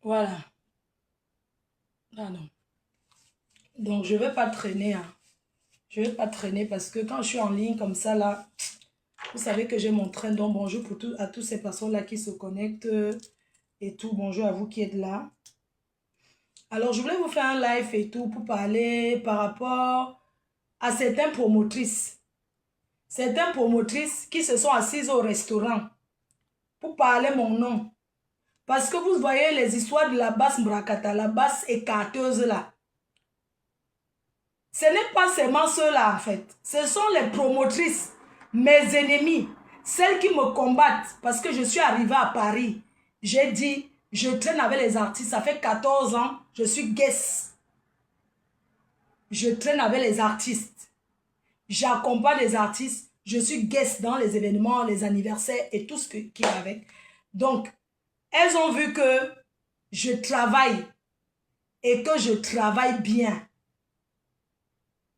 Voilà. Ah non. Donc, je ne vais pas traîner. Hein. Je ne vais pas traîner parce que quand je suis en ligne comme ça, là, vous savez que j'ai mon train. Donc, bonjour à toutes ces personnes-là qui se connectent et tout. Bonjour à vous qui êtes là. Alors, je voulais vous faire un live et tout pour parler par rapport à certaines promotrices. Certaines promotrices qui se sont assises au restaurant pour parler mon nom. Parce que vous voyez les histoires de la basse Mbrakata, la basse écarteuse là. Ce n'est pas seulement ceux-là en fait. Ce sont les promotrices, mes ennemis, celles qui me combattent parce que je suis arrivée à Paris. J'ai dit, je traîne avec les artistes. Ça fait 14 ans, je suis guest. Je traîne avec les artistes. J'accompagne les artistes. Je suis guest dans les événements, les anniversaires et tout ce qui est avec. Donc, elles ont vu que je travaille et que je travaille bien.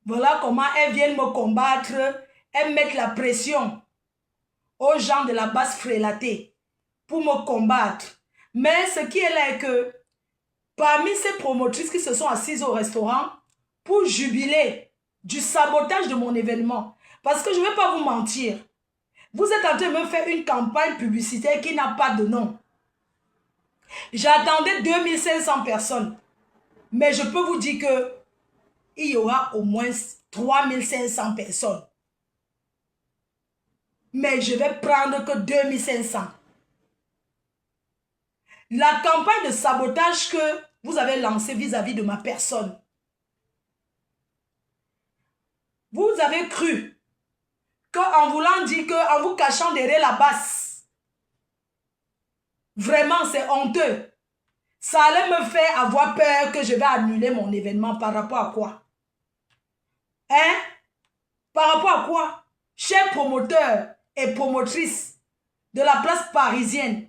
Voilà comment elles viennent me combattre. Elles mettent la pression aux gens de la base frélatée pour me combattre. Mais ce qui est là est que parmi ces promotrices qui se sont assises au restaurant pour jubiler du sabotage de mon événement, parce que je ne vais pas vous mentir, vous êtes en train de me faire une campagne publicitaire qui n'a pas de nom. J'attendais 2500 personnes, mais je peux vous dire que il y aura au moins 3500 personnes. Mais je vais prendre que 2500. La campagne de sabotage que vous avez lancée vis-à-vis de ma personne. Vous avez cru qu'en voulant dire qu'en vous cachant derrière la basse, vraiment c'est honteux. Ça allait me faire avoir peur que je vais annuler mon événement par rapport à quoi? Hein? Par rapport à quoi? Chers promoteurs et promotrices de la place parisienne,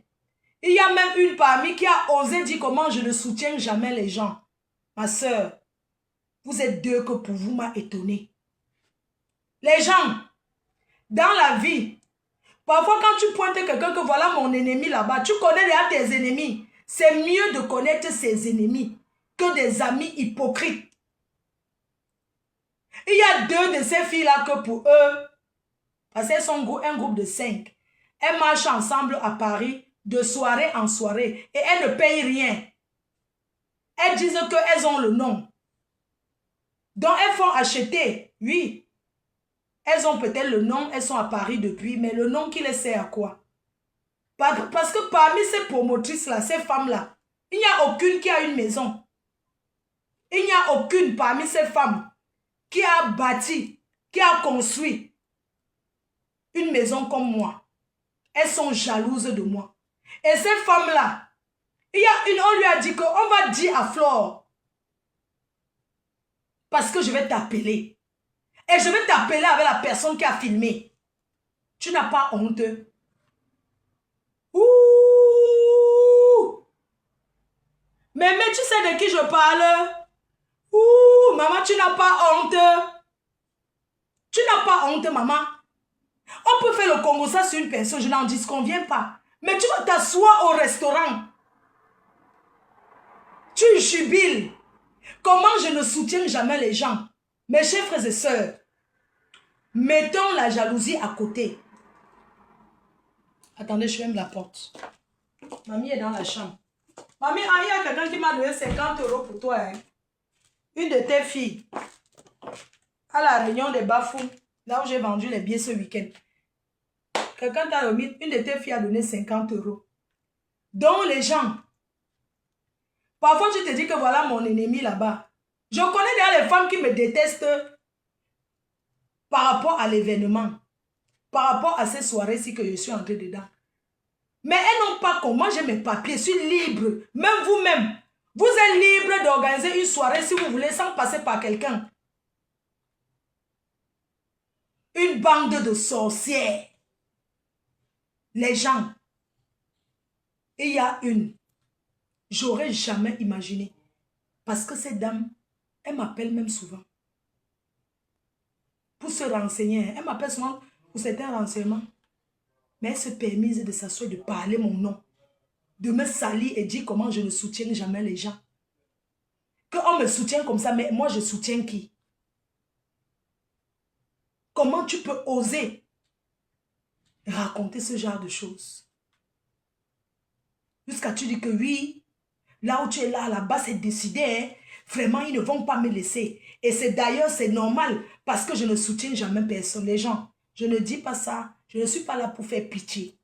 il y a même une parmi qui a osé dire comment je ne soutiens jamais les gens. Ma soeur, vous êtes deux que pour vous m'a étonné. Les gens, dans la vie, parfois quand tu pointes quelqu'un que voilà mon ennemi là-bas, tu connais déjà tes ennemis. C'est mieux de connaître ses ennemis que des amis hypocrites. Il y a deux de ces filles-là que pour eux, parce qu'elles sont un groupe de 5, elles marchent ensemble à Paris de soirée en soirée et elles ne payent rien. Elles disent qu'elles ont le nom. Donc elles font acheter, oui. Elles ont peut-être le nom, elles sont à Paris depuis, mais le nom qui les sert à quoi? Parce que parmi ces promotrices-là, ces femmes-là, il n'y a aucune qui a une maison. Il n'y a aucune parmi ces femmes qui a bâti, qui a construit une maison comme moi. Elles sont jalouses de moi. Et ces femmes-là, il y a une, on lui a dit qu'on va dire à Flore, parce que je vais t'appeler. Et je vais t'appeler avec la personne qui a filmé. Tu n'as pas honte. Ouh! Mais tu sais de qui je parle? Ouh, maman, tu n'as pas honte. Tu n'as pas honte, maman. On peut faire le Congo ça sur une personne, je n'en disconviens pas. Mais tu vas t'asseoir au restaurant. Tu jubiles. Comment je ne soutiens jamais les gens? Mes chers frères et sœurs, mettons la jalousie à côté. Attendez, je ferme la porte. Mamie est dans la chambre. Mamie, il y a quelqu'un qui m'a donné 50 € pour toi. Hein? Une de tes filles. À la réunion des Bafou, là où j'ai vendu les billets ce week-end. Quelqu'un t'a remis, une de tes filles a donné 50 €. Donc les gens, parfois tu te dis que voilà mon ennemi là-bas. Je connais déjà les femmes qui me détestent par rapport à l'événement. Par rapport à ces soirées-ci que je suis entrée dedans. Mais elles n'ont pas comme moi, j'ai mes papiers, je suis libre. Même vous-même, vous êtes libre d'organiser une soirée si vous voulez sans passer par quelqu'un. Une bande de sorcières. Les gens. Il y a une. J'aurais jamais imaginé. Parce que cette dame, elle m'appelle même souvent. Pour se renseigner. Elle m'appelle souvent pour certains renseignements. Mais elle se permise de s'asseoir, de parler mon nom. de me salir et dire comment je ne soutiens jamais les gens. Qu'on me soutient comme ça, mais moi je soutiens qui? Comment tu peux oser raconter ce genre de choses? Jusqu'à tu dis que oui, là où tu es là, là-bas, c'est décidé. Hein? Vraiment, ils ne vont pas me laisser. Et c'est d'ailleurs, c'est normal parce que je ne soutiens jamais personne. Les gens, je ne dis pas ça. Je ne suis pas là pour faire pitié.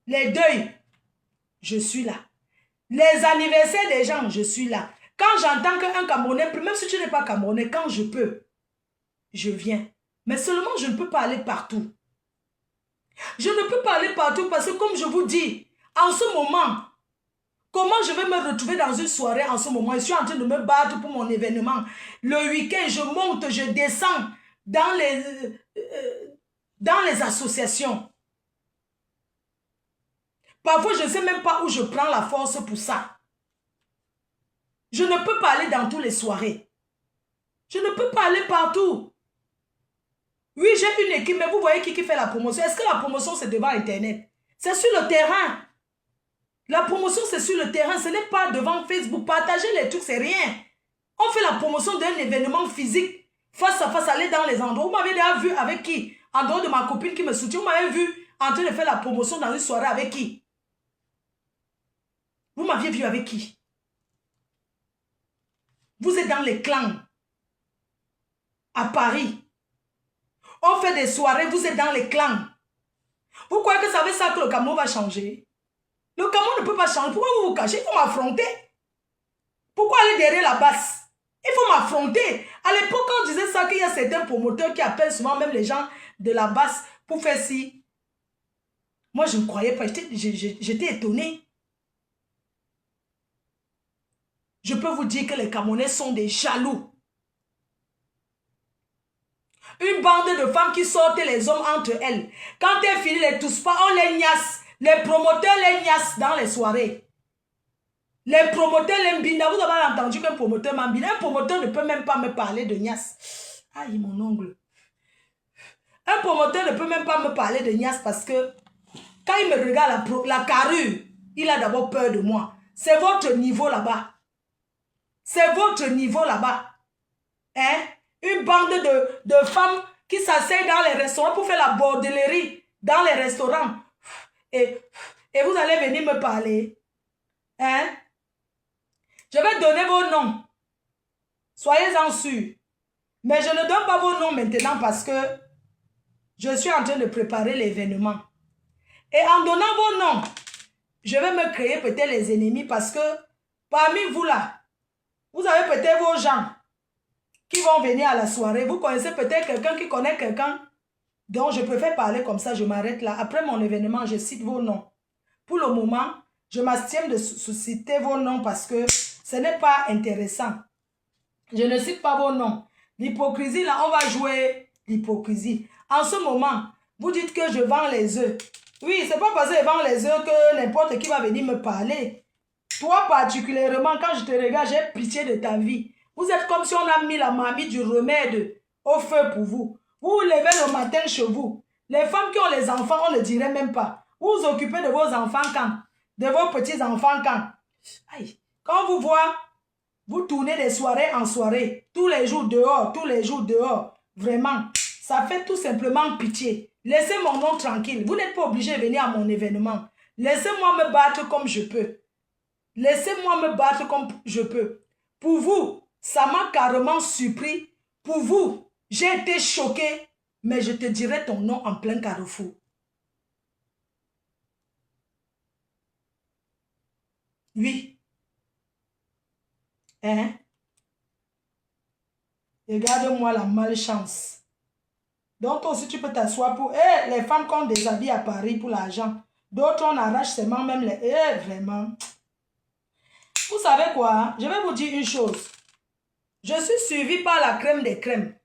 Les deuils, je suis là. Les anniversaires des gens, je suis là. Quand j'entends qu'un Camerounais, même si tu n'es pas Camerounais, quand je peux, je viens. Mais seulement, je ne peux pas aller partout. Je ne peux pas aller partout parce que comme je vous dis, en ce moment, comment je vais me retrouver dans une soirée en ce moment? Je suis en train de me battre pour mon événement. Le week-end, je monte, je descends dans les associations. Parfois, je ne sais même pas où je prends la force pour ça. Je ne peux pas aller dans toutes les soirées. Je ne peux pas aller partout. Oui, j'ai une équipe, mais vous voyez qui fait la promotion? Est-ce que la promotion, c'est devant Internet? C'est sur le terrain. La promotion, c'est sur le terrain. Ce n'est pas devant Facebook. Partager les trucs, c'est rien. On fait la promotion d'un événement physique. Face à face, aller dans les endroits. Vous m'avez déjà vu avec qui? En dehors de ma copine qui me soutient. Vous m'avez vu en train de faire la promotion dans une soirée avec qui? Vous m'aviez vu avec qui? Vous êtes dans les clans. À Paris. On fait des soirées, vous êtes dans les clans. Vous croyez que ça veut ça que le Cameroun va changer? Le Cameroun ne peut pas changer. Pourquoi vous vous cachez? Il faut m'affronter. Pourquoi aller derrière la basse? Il faut m'affronter. À l'époque, quand on disait ça, qu'il y a certains promoteurs qui appellent souvent même les gens de la basse pour faire ci. Moi, je ne croyais pas. J'étais étonné. Je peux vous dire que les Camerounais sont des jaloux. Une bande de femmes qui sortent les hommes entre elles. Quand elles finissent les tous pas, on les niasse. Les promoteurs les niassent dans les soirées. Les promoteurs les mbinda. Vous avez entendu qu'un promoteur m'embine. Un promoteur ne peut même pas me parler de niasse. Aïe, mon ongle. Un promoteur ne peut même pas me parler de niasse parce que quand il me regarde la carrure, il a d'abord peur de moi. C'est votre niveau là-bas. C'est votre niveau là-bas. Hein? Une bande de femmes qui s'asseyent dans les restaurants pour faire la bordellerie dans les restaurants. Et vous allez venir me parler. Hein? Je vais donner vos noms. Soyez-en sûrs. Mais je ne donne pas vos noms maintenant parce que je suis en train de préparer l'événement. Et en donnant vos noms, je vais me créer peut-être les ennemis parce que parmi vous là, vous avez peut-être vos gens qui vont venir à la soirée. Vous connaissez peut-être quelqu'un qui connaît quelqu'un. Donc, je préfère parler comme ça, je m'arrête là. Après mon événement, je cite vos noms. Pour le moment, je m'abstiens de citer vos noms parce que ce n'est pas intéressant. Je ne cite pas vos noms. L'hypocrisie, là, on va jouer l'hypocrisie. En ce moment, vous dites que je vends les œufs. Oui, c'est pas parce que je vends les œufs que n'importe qui va venir me parler. Toi particulièrement, quand je te regarde, j'ai pitié de ta vie. Vous êtes comme si on a mis la mamie du remède au feu pour vous. Vous vous levez le matin chez vous. Les femmes qui ont les enfants, on ne dirait même pas. Vous vous occupez de vos enfants quand? De vos petits-enfants quand? Aïe. Quand vous voyez, vous tournez des soirées en soirée. Tous les jours dehors, tous les jours dehors. Vraiment, ça fait tout simplement pitié. Laissez mon nom tranquille. Vous n'êtes pas obligé de venir à mon événement. Laissez-moi me battre comme je peux. Laissez-moi me battre comme je peux. Pour vous, ça m'a carrément surpris. Pour vous, j'ai été choqué, mais je te dirai ton nom en plein carrefour. Oui. Hein? Regarde-moi la malchance. Donc, toi aussi, tu peux t'asseoir pour... les femmes qu'on déshabille à Paris pour l'argent. D'autres, on arrache seulement même les... vraiment. Vous savez quoi? Hein? Je vais vous dire une chose. Je suis suivi par la crème des crèmes.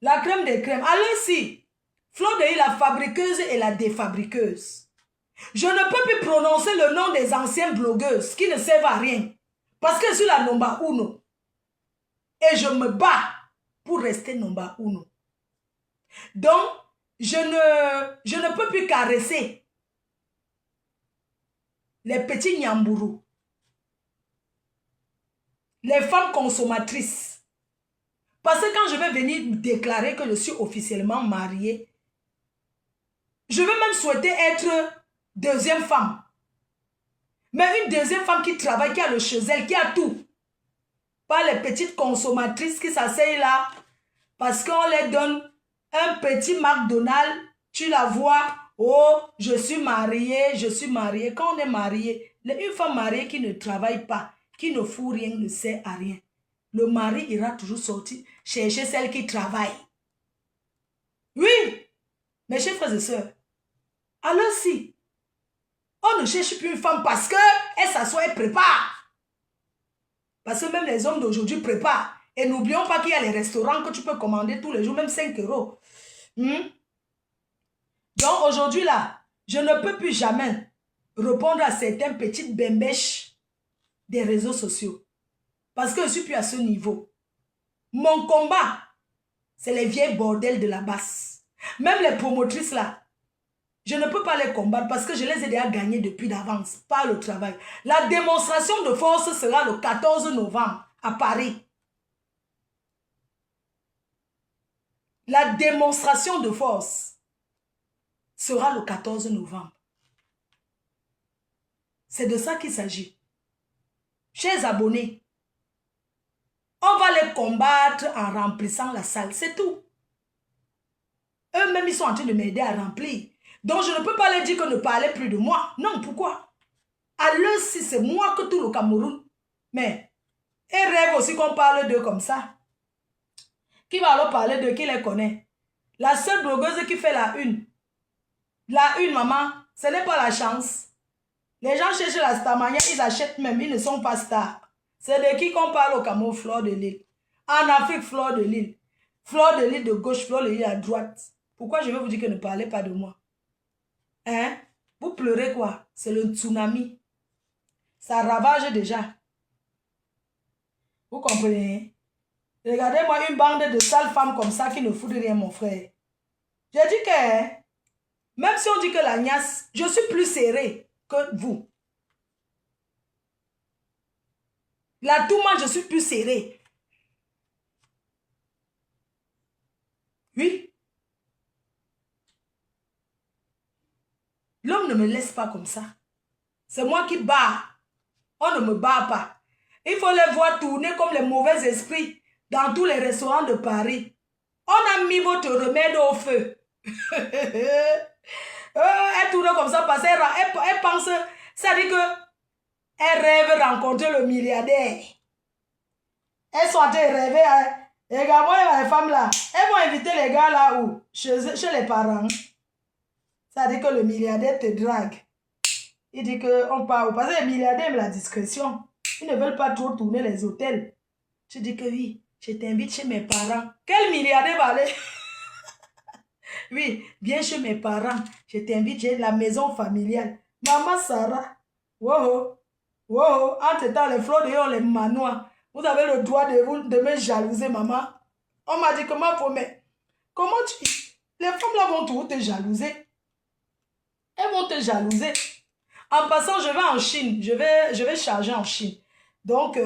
La crème des crèmes. Allez-y. Fleur de la fabriqueuse et la défabriqueuse. Je ne peux plus prononcer le nom des anciennes blogueuses qui ne servent à rien. Parce que je suis la number uno. Et je me bats pour rester number uno. Donc, je ne peux plus caresser les petits nyambourous, les femmes consommatrices. Parce que quand je vais venir déclarer que je suis officiellement mariée, je veux même souhaiter être deuxième femme. Mais une deuxième femme qui travaille, qui a le chez elle, qui a tout. Pas les petites consommatrices qui s'asseyent là parce qu'on leur donne un petit McDonald's, tu la vois, oh, je suis mariée, je suis mariée. Quand on est marié, une femme mariée qui ne travaille pas, qui ne fout rien, ne sert à rien. Le mari ira toujours sortir, chercher celle qui travaille. Oui, mes chers frères et sœurs, alors si, on ne cherche plus une femme parce qu'elle s'assoit et prépare. Parce que même les hommes d'aujourd'hui préparent. Et n'oublions pas qu'il y a les restaurants que tu peux commander tous les jours, même 5 euros. Donc aujourd'hui là, je ne peux plus jamais répondre à certaines petites bembêches des réseaux sociaux. Parce que je ne suis plus à ce niveau. Mon combat, c'est les vieilles bordels de la basse. Même les promotrices là, je ne peux pas les combattre parce que je les ai déjà gagnés depuis d'avance, par le travail. La démonstration de force sera le 14 novembre à Paris. La démonstration de force sera le 14 novembre. C'est de ça qu'il s'agit. Chers abonnés, on va les combattre en remplissant la salle, c'est tout. Eux-mêmes, ils sont en train de m'aider à remplir. Donc, je ne peux pas leur dire que ne parlez plus de moi. Non, pourquoi? Alors, si c'est moi que tout le Cameroun, mais ils rêvent aussi qu'on parle d'eux comme ça. Qui va alors parler d'eux, qui les connaît? La seule blogueuse qui fait la une, maman, ce n'est pas la chance. Les gens cherchent la starmania, ils achètent même, ils ne sont pas stars. C'est de qui qu'on parle au Cameroun? Fleur de Lille. En Afrique, Fleur de Lille. Fleur de Lille de gauche, Fleur de Lille à droite. Pourquoi je vais vous dire que ne parlez pas de moi? Hein? Vous pleurez quoi? C'est le tsunami. Ça ravage déjà. Vous comprenez? Regardez-moi une bande de sales femmes comme ça qui ne foutent rien, mon frère. J'ai dit que, même si on dit que la niasse, je suis plus serré que vous. La Touma, je suis plus serré. Oui. L'homme ne me laisse pas comme ça. C'est moi qui bats. On ne me bat pas. Il faut les voir tourner comme les mauvais esprits dans tous les restaurants de Paris. On a mis votre remède au feu. Elle tourne comme ça parce qu'elle pense, ça dit que elle rêve rencontrer le milliardaire. Elles sont en train de rêver. Regarde-moi les femmes là. Elles vont inviter les gars là où? Chez les parents. Ça dit que le milliardaire te drague. Il dit qu'on parle. Parce que les milliardaires aiment la discrétion. Ils ne veulent pas trop tourner les hôtels. Je dis que oui, je t'invite chez mes parents. Quel milliardaire va aller? Oui, viens chez mes parents. Je t'invite, j'ai la maison familiale. Maman Sarah. Wow. Wow. Entre-temps, les fleurs de les manoirs. Vous avez le droit de me jalouser, maman. On m'a dit comment pour me... Comment tu... Les femmes là vont toujours te jalouser. Elles vont te jalouser. En passant, je vais en Chine. Je vais charger en Chine. Donc,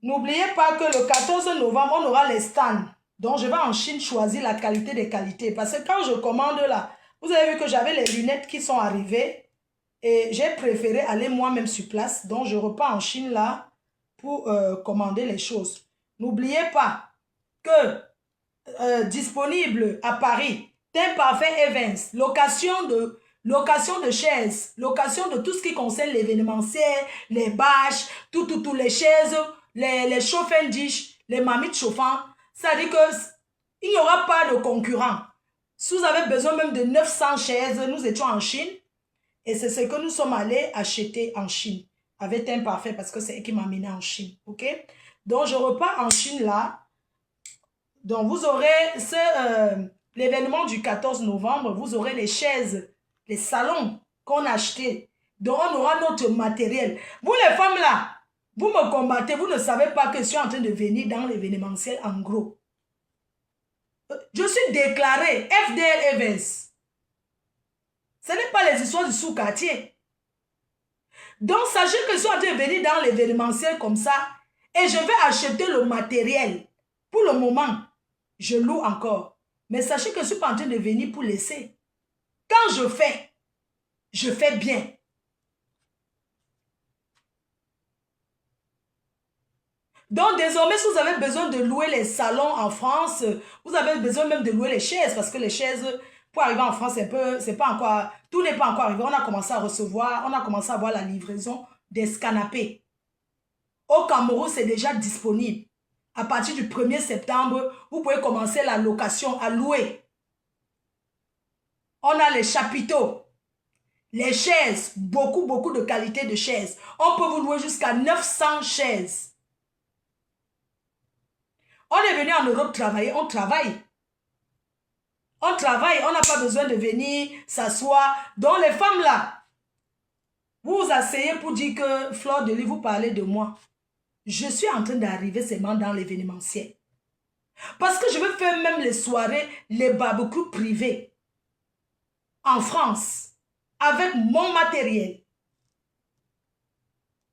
n'oubliez pas que le 14 novembre, on aura les stands. Donc, je vais en Chine choisir la qualité des qualités. Parce que quand je commande là, vous avez vu que j'avais les lunettes qui sont arrivées. Et j'ai préféré aller moi-même sur place. Donc, je repars en Chine là pour commander les choses. N'oubliez pas que disponible à Paris, Teint Parfait Events, location de chaises, location de tout ce qui concerne l'événementiel, les bâches, tout, les chaises, les chauffants dish, les mamites chauffants. Ça dit que il n'y aura pas de concurrent. Si vous avez besoin même de 900 chaises, nous étions en Chine et c'est ce que nous sommes allés acheter en Chine avec Teint Parfait parce que c'est elle qui m'a amené en Chine. Ok? Donc je repars en Chine là. Donc vous aurez l'événement du 14 novembre, vous aurez les chaises, les salons qu'on a achetés. Donc on aura notre matériel. Vous les femmes là, vous me combattez, vous ne savez pas que je suis en train de venir dans l'événementiel en gros. Je suis déclaré FDL Events. Ce n'est pas les histoires du sous-quartier. Donc, sachez que je suis en train de venir dans l'événementiel comme ça et je vais acheter le matériel. Pour le moment, je loue encore. Mais sachez que je ne suis pas en train de venir pour laisser. Quand je fais bien. Donc, désormais, si vous avez besoin de louer les salons en France, vous avez besoin même de louer les chaises parce que les chaises, pour arriver en France, c'est pas encore, tout n'est pas encore arrivé. On a commencé à recevoir, on a commencé à voir la livraison des canapés. Au Cameroun, c'est déjà disponible. À partir du 1er septembre, vous pouvez commencer la location à louer. On a les chapiteaux, les chaises, beaucoup de qualité de chaises. On peut vous louer jusqu'à 900 chaises. On est venu en Europe travailler, on travaille. On travaille, on n'a pas besoin de venir s'asseoir. Donc les femmes là, vous vous asseyez pour dire que Fleur de Lys, vous parlez de moi. Je suis en train d'arriver seulement dans l'événementiel. Parce que je veux faire même les soirées, les barbecues privés. En France. Avec mon matériel.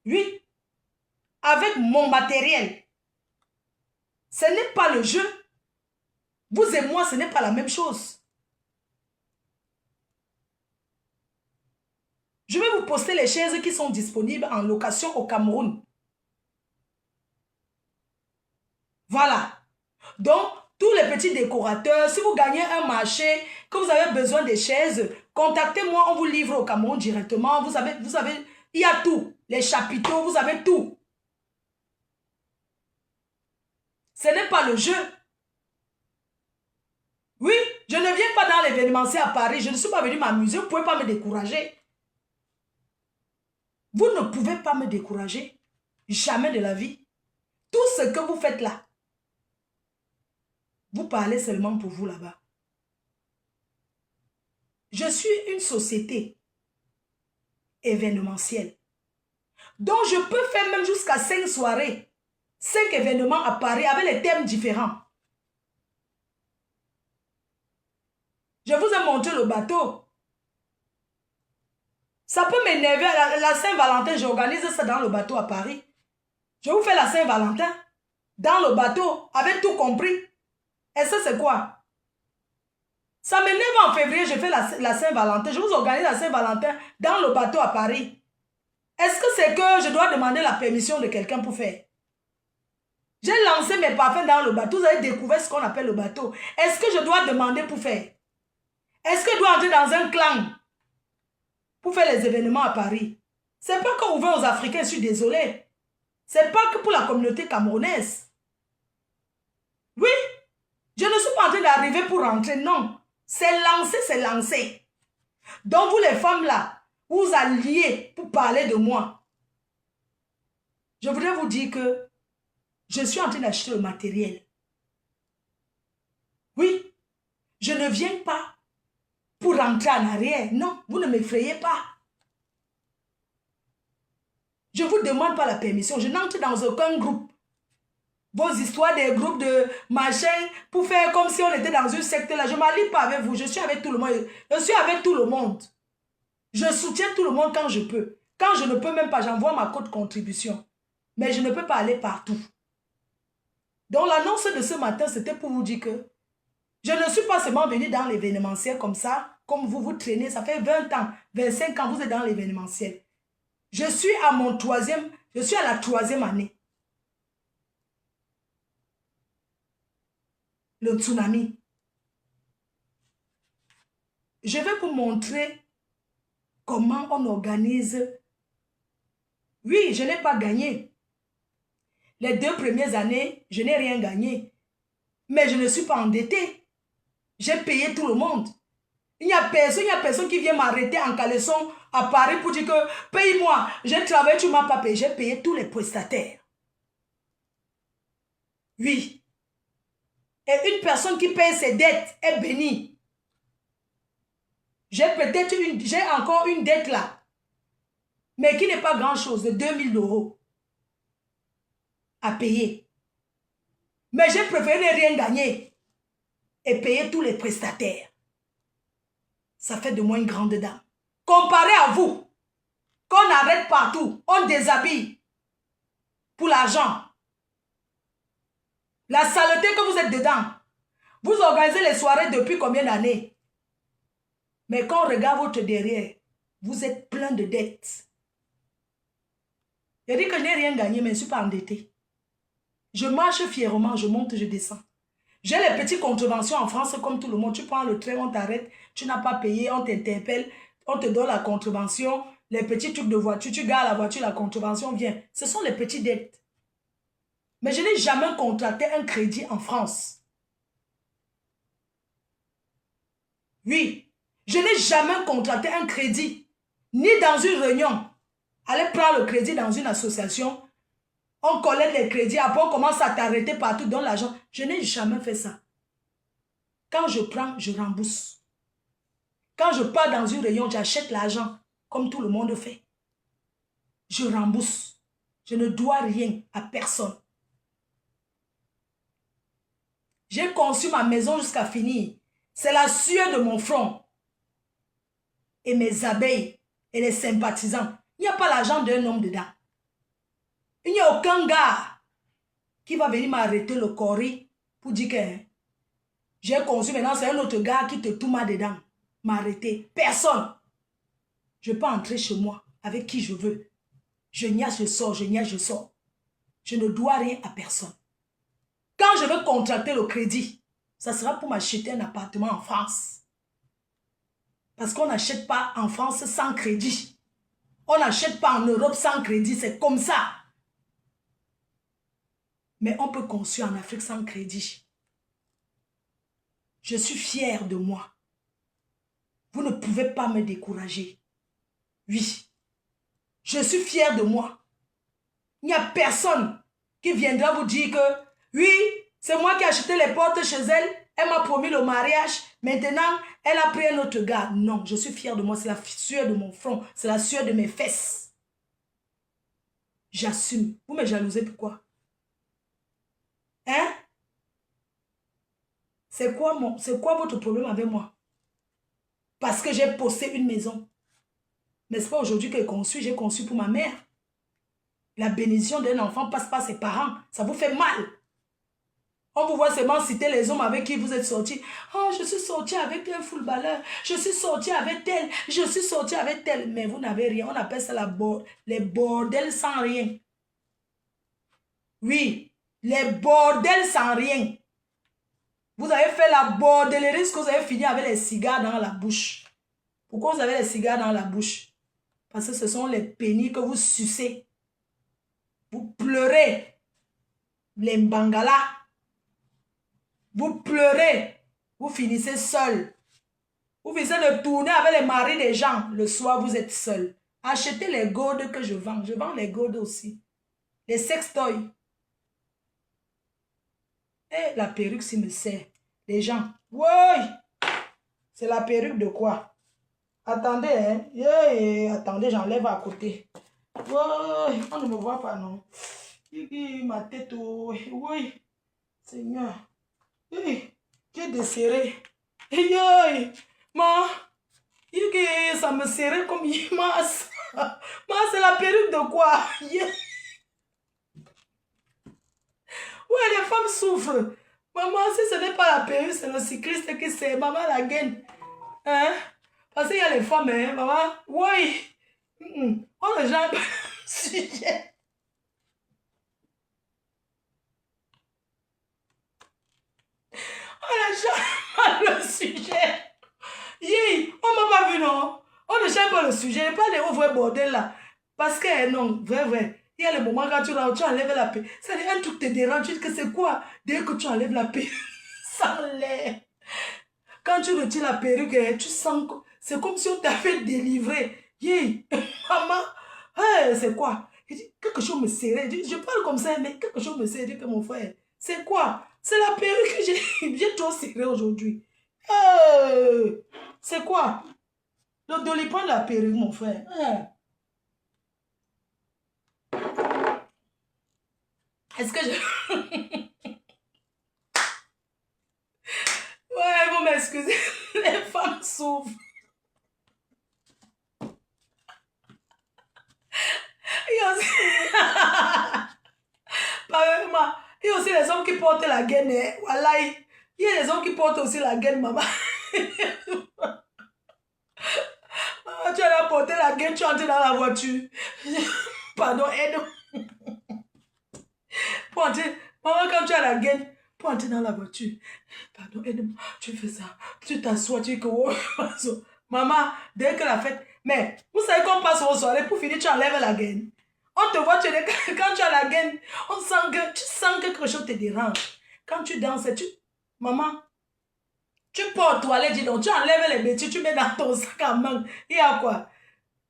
Oui. Avec mon matériel. Ce n'est pas le jeu. Vous et moi, ce n'est pas la même chose. Je vais vous poster les chaises qui sont disponibles en location au Cameroun. Voilà. Donc, tous les petits décorateurs, si vous gagnez un marché, que vous avez besoin de chaises, contactez-moi, on vous livre au Cameroun directement. Vous savez, il y a tout. Les chapiteaux, vous avez tout. Ce n'est pas le jeu. Oui, je ne viens pas dans l'événementiel à Paris. Je ne suis pas venu m'amuser. Vous ne pouvez pas me décourager. Vous ne pouvez pas me décourager. Jamais de la vie. Tout ce que vous faites là, vous parlez seulement pour vous là-bas. Je suis une société événementielle. Donc, je peux faire même jusqu'à 5 soirées. 5 événements à Paris avec les thèmes différents. Je vous ai montré le bateau. Ça peut m'énerver. La Saint-Valentin, j'organise ça dans le bateau à Paris. Je vous fais la Saint-Valentin dans le bateau, avec tout compris. Et ça, c'est quoi? Ça m'énerve en février, je fais la Saint-Valentin. Je vous organise la Saint-Valentin dans le bateau à Paris. Est-ce que c'est que je dois demander la permission de quelqu'un pour faire? J'ai lancé mes parfums dans le bateau. Vous avez découvert ce qu'on appelle le bateau. Est-ce que je dois demander pour faire? Est-ce que je dois entrer dans un clan pour faire les événements à Paris? C'est pas qu'on ouvre aux Africains, je suis désolée. C'est pas que pour la communauté camerounaise. Oui, je ne suis pas en train d'arriver pour rentrer, non. C'est lancé, c'est lancé. Donc vous les femmes là, vous alliez pour parler de moi. Je voudrais vous dire que je suis en train d'acheter le matériel. Oui, je ne viens pas pour rentrer en arrière. Non, vous ne m'effrayez pas. Je ne vous demande pas la permission. Je n'entre dans aucun groupe. Vos histoires des groupes de machin pour faire comme si on était dans une secte là. Je ne m'allie pas avec vous. Je suis avec tout le monde. Je suis avec tout le monde. Je soutiens tout le monde quand je peux. Quand je ne peux même pas, j'envoie ma cote contribution. Mais je ne peux pas aller partout. Donc l'annonce de ce matin, c'était pour vous dire que je ne suis pas seulement venu dans l'événementiel comme ça, comme vous vous traînez. Ça fait 20 ans, 25 ans, vous êtes dans l'événementiel. Je suis à la 3e année. Le tsunami. Je vais vous montrer comment on organise. Oui, je n'ai pas gagné. Les 2 premières années, je n'ai rien gagné. Mais je ne suis pas endettée. J'ai payé tout le monde. Il n'y a personne qui vient m'arrêter en caleçon à Paris pour dire que paye-moi. J'ai travaillé, tu ne m'as pas payé. J'ai payé tous les prestataires. Oui. Et une personne qui paye ses dettes est bénie. J'ai encore une dette là. Mais qui n'est pas grand-chose, de 2000 € à payer. Mais j'ai préféré ne rien gagner et payer tous les prestataires. Ça fait de moi une grande dame. Comparé à vous, qu'on arrête partout, on déshabille pour l'argent. La saleté que vous êtes dedans. Vous organisez les soirées depuis combien d'années? Mais quand on regarde votre derrière, vous êtes plein de dettes. Je dis que je n'ai rien gagné, mais je ne suis pas endetté. Je marche fièrement, je monte, je descends. J'ai les petites contraventions en France comme tout le monde. Tu prends le train, on t'arrête, tu n'as pas payé, on t'interpelle, on te donne la contravention, les petits trucs de voiture, tu gares la voiture, la contravention vient. Ce sont les petites dettes. Mais je n'ai jamais contracté un crédit en France. Oui, je n'ai jamais contracté un crédit, ni dans une réunion. Allez prendre le crédit dans une association, on collecte les crédits, après on commence à t'arrêter partout dans l'argent. Je n'ai jamais fait ça. Quand je prends, je rembourse. Quand je pars dans une réunion, j'achète l'argent, comme tout le monde fait. Je rembourse. Je ne dois rien à personne. J'ai conçu ma maison jusqu'à finir. C'est la sueur de mon front. Et mes abeilles et les sympathisants. Il n'y a pas l'argent d'un homme dedans. Il n'y a aucun gars qui va venir m'arrêter le cori pour dire que j'ai conçu maintenant, c'est un autre gars qui te tourne dedans. M'arrêter. Personne. Je peux entrer chez moi avec qui je veux. Je niaise, je sors, je niaise, je sors. Je ne dois rien à personne. Quand je veux contracter le crédit, ça sera pour m'acheter un appartement en France. Parce qu'on n'achète pas en France sans crédit. On n'achète pas en Europe sans crédit, c'est comme ça. Mais on peut construire en Afrique sans crédit. Je suis fière de moi. Vous ne pouvez pas me décourager. Oui. Je suis fière de moi. Il n'y a personne qui viendra vous dire que oui, c'est moi qui ai acheté les portes chez elle. Elle m'a promis le mariage. Maintenant, elle a pris un autre gars. Non, je suis fière de moi. C'est la sueur de mon front. C'est la sueur de mes fesses. J'assume. Vous me jalousez pourquoi? Hein? C'est quoi votre problème avec moi? Parce que j'ai possédé une maison. Mais ce n'est pas aujourd'hui que j'ai conçu pour ma mère. La bénédiction d'un enfant passe par ses parents. Ça vous fait mal. On vous voit seulement citer les hommes avec qui vous êtes sortis. Oh, je suis sorti avec un footballeur. Je suis sorti avec tel. Je suis sorti avec tel. Mais vous n'avez rien. On appelle ça les bordels sans rien. Oui, les bordels sans rien. Vous avez fait la bordellerie, que vous avez fini avec les cigares dans la bouche. Pourquoi vous avez les cigares dans la bouche? Parce que ce sont les pénis que vous sucez. Vous pleurez. Les mbangalas. Vous pleurez. Vous finissez seul. Vous finissez de tourner avec les maris des gens. Le soir, vous êtes seul. Achetez les gourdes que je vends. Je vends les gourdes aussi. Les sextoys. Et la perruque, s'il me sert. Les gens. Oui. C'est la perruque de quoi? Attendez, hein. Yeah, attendez, j'enlève à côté. Oui, on ne me voit pas, non. Ma tête, oui. Seigneur. Oui, j'ai desserré. Oui, ça me serrait comme masse. C'est la perruque de quoi? Ouais, les femmes souffrent. Maman, si ce n'est pas la perruque, c'est le cycliste qui sait. Maman, la gaine. Hein? Parce qu'il y a les femmes, hein, maman. Oui. On ne jamais sujet. On n'a jamais le sujet. On m'a pas vu, non? On ne cherche pas le sujet. Pas les vrais bordels là. Parce que, non, vrai. Il y a les moments quand tu enlèves la paix. C'est un truc te dérange. Tu dis que c'est quoi? Dès que tu enlèves la paix, ça enlève. Quand tu retires la perruque, tu sens que c'est comme si on t'avait délivré. Maman, hey, c'est quoi? Il dit, quelque chose me serrait. Je parle comme ça, mais quelque chose me serrait. Je dis que mon frère, c'est quoi? C'est la perruque que j'ai trop serré aujourd'hui. C'est quoi? Le doliprane de la perruque, mon frère. Est-ce que je... Ouais, vous m'excusez. Les femmes souffrent. portent la gaine, voilà, il y a des hommes qui portent aussi la gaine, maman. Tu as porté la gaine, tu es entré dans la voiture. Pardon, aide. Pour entrer, maman, quand tu as la gaine, pour entrer dans la voiture. Pardon, aide-moi. Tu fais ça. Tu t'assois, tu dis que oh, maman, dès que la fête. Mais vous savez qu'on passe aux soirées, pour finir, tu enlèves la gaine. On te voit, quand tu as la gaine, tu sens que quelque chose te dérange. Quand tu danses, maman, tu portes toilette, dis donc, tu enlèves les bêtises, tu mets dans ton sac à main. Il y a quoi?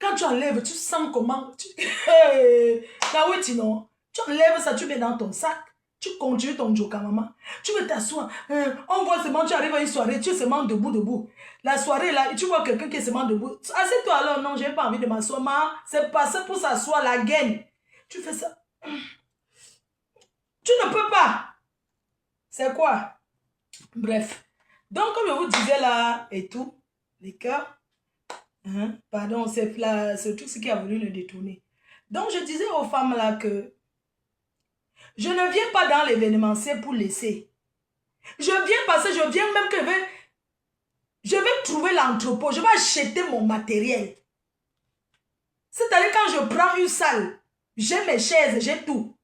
Quand tu enlèves, tu sens comment? Là, oui, non. Tu enlèves ça, tu mets dans ton sac. Tu continues ton joke, maman. Tu veux t'asseoir. On voit seulement, tu arrives à une soirée, tu es seulement debout. La soirée, là, tu vois quelqu'un qui est seulement debout. Assieds-toi alors, non, j'ai pas envie de m'asseoir. Maman, c'est pas ça pour s'asseoir, la gaine. Tu fais ça. Tu ne peux pas. C'est quoi? Bref. Donc, comme je vous disais là, et tout, les cœurs, pardon, c'est tout ce qui a voulu le détourner. Donc, je disais aux femmes là que je ne viens pas dans l'événementiel pour laisser. Je viens parce que je viens même que je vais trouver l'entrepôt, je vais acheter mon matériel. C'est-à-dire quand je prends une salle, j'ai mes chaises, j'ai tout.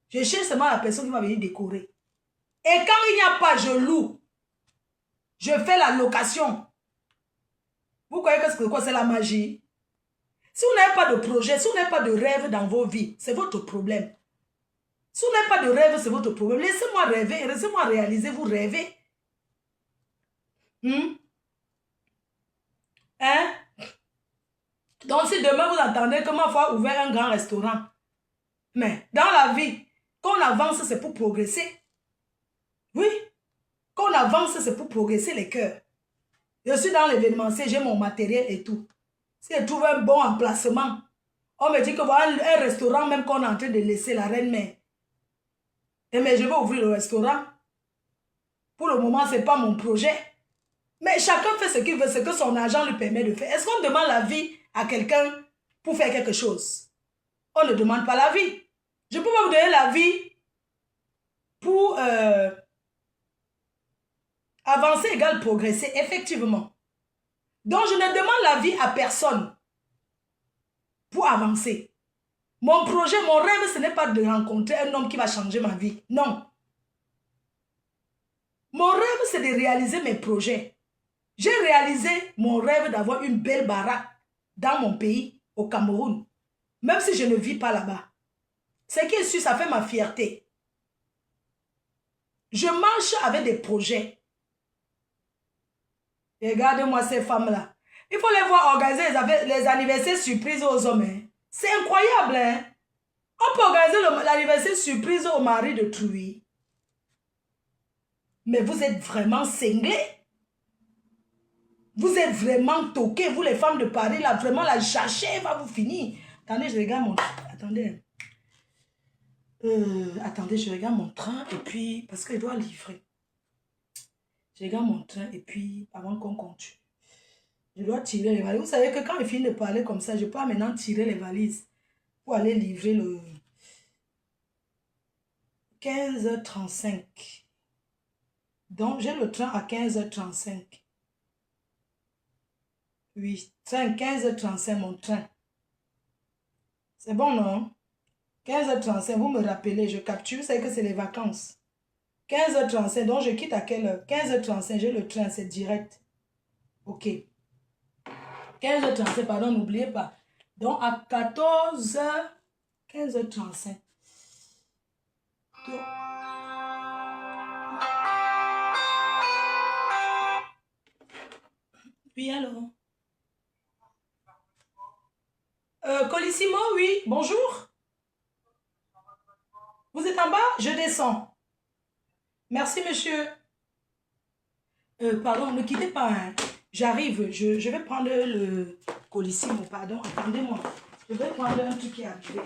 Je cherche seulement la personne qui va venir décorer. Et quand il n'y a pas, je loue. Je fais la location. Vous croyez que c'est quoi? C'est la magie. Si vous n'avez pas de projet, si vous n'avez pas de rêve dans vos vies, c'est votre problème. Si vous n'avez pas de rêve, c'est votre problème. Laissez-moi rêver, laissez-moi réaliser, vous rêvez. Hein? Donc si demain vous entendez que ma foi a ouvert un grand restaurant, mais dans la vie, quand on avance, c'est pour progresser. Oui. Quand on avance, c'est pour progresser les cœurs. Je suis dans l'événementiel, j'ai mon matériel et tout. Si je trouve un bon emplacement, on me dit que voilà un restaurant même qu'on est en train de laisser la reine-mère. Mais je vais ouvrir le restaurant. Pour le moment, ce n'est pas mon projet. Mais chacun fait ce qu'il veut, ce que son argent lui permet de faire. Est-ce qu'on demande la vie à quelqu'un pour faire quelque chose? On ne demande pas la vie. Je peux pas vous donner la vie pour avancer égale progresser, effectivement. Donc, je ne demande la vie à personne pour avancer. Mon projet, mon rêve, ce n'est pas de rencontrer un homme qui va changer ma vie. Non. Mon rêve, c'est de réaliser mes projets. J'ai réalisé mon rêve d'avoir une belle baraque dans mon pays, au Cameroun. Même si je ne vis pas là-bas. Ce qui est sûr, ça fait ma fierté. Je marche avec des projets. Regardez-moi ces femmes-là. Il faut les voir organiser les anniversaires surprises aux hommes. Hein. C'est incroyable. Hein? On peut organiser l'anniversaire surprise au mari de Trouy. Mais vous êtes vraiment cinglés. Vous êtes vraiment toqués. Vous les femmes de Paris, là, vraiment la chercher va vous finir. Attendez, je regarde mon train. Attendez. Attendez, je regarde mon train et puis, parce qu'il doit livrer. Je regarde mon train et puis, avant qu'on continue, je dois tirer les valises. Vous savez que quand il finit de parler comme ça, je peux maintenant tirer les valises pour aller livrer le 15h35. Donc, j'ai le train à 15h35. Oui, train 15h35, mon train. C'est bon, non? 15h35, vous me rappelez, je capture, vous savez que c'est les vacances. 15h35, donc je quitte à quelle heure? 15h35, j'ai le train, c'est direct. Ok. 15h35, pardon, n'oubliez pas. Donc à 14h, 15h35. Donc... Oui, alors. Colissimo, oui, bonjour. Vous êtes en bas? Je descends. Merci, monsieur. Pardon, ne quittez pas. Hein. J'arrive. Je vais prendre le colissimo, pardon. Attendez-moi. Je vais prendre un truc qui est arrivé.